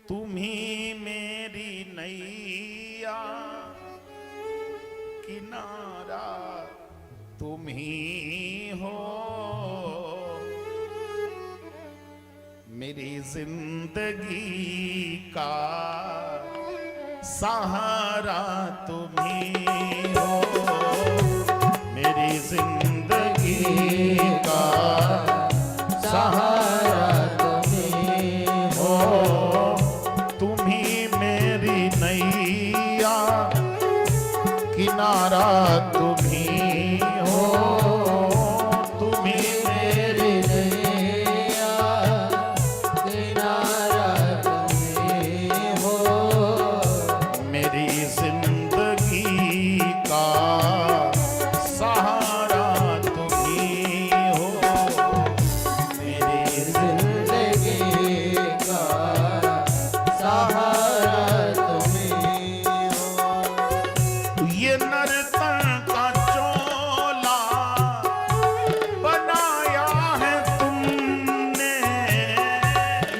तुम्ही मेरी नैया किनारा तुम्ही हो, मेरी जिंदगी का सहारा तुम्ही हो, मेरी जिंदगी का सहारा तुम्ही हो, तुम्ही मेरी नैया किनारा तुम्ही हो, तुम्ही मेरी नैया किनारा तुम्ही हो, मेरी जिंदगी का सहारा तुम्ही हो, मेरी जिंदगी का सहारा तुम्ही हो। ये नर्तन का चोला बनाया है तुमने,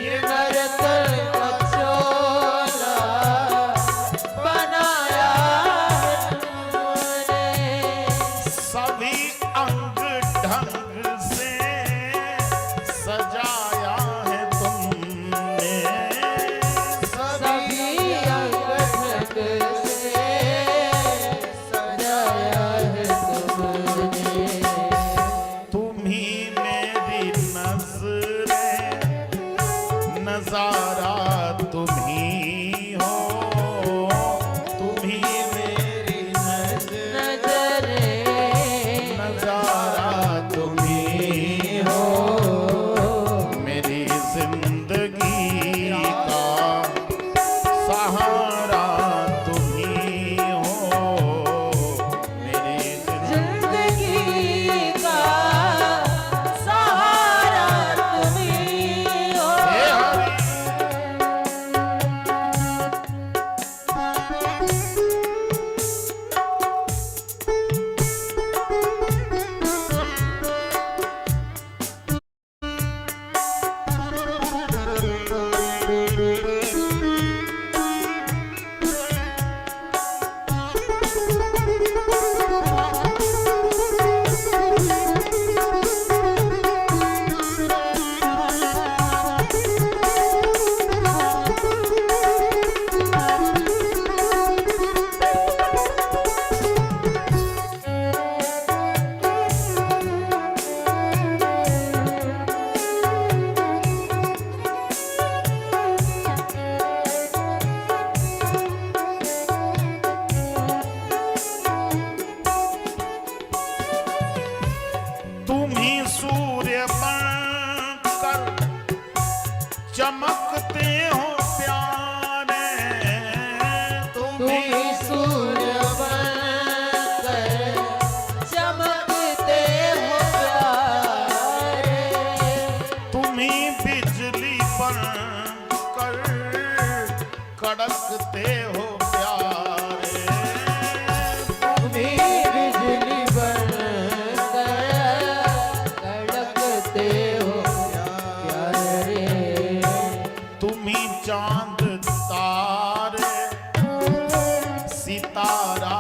ये नर्तन का चोला बनाया है तुमने, सभी अंग ढंग से सजाया है तुमने, सभी अंग ढंग से सजाया है तुमने, तुम्ही मेरी नजरें नजारा तुम्ही हो, तुम्ही मेरी नजरे नजारा तुम्ही हो, मेरी जिंदगी का सहारा तुम्ही हो, मेरी जिंदगी का सहारा तुम्ही हो। हे हरि तुम्ही सूर्य बनकर चमकते हो प्यारे, तुम्ही सूर्य बनकर चमकते हो प्यारे, तुम्ही बिजली बनकर कड़कते हो प्यारे, तुम्ही बिजली बनकर कड़कते हो प्यारे, तुम्ही चांद तारे सितारा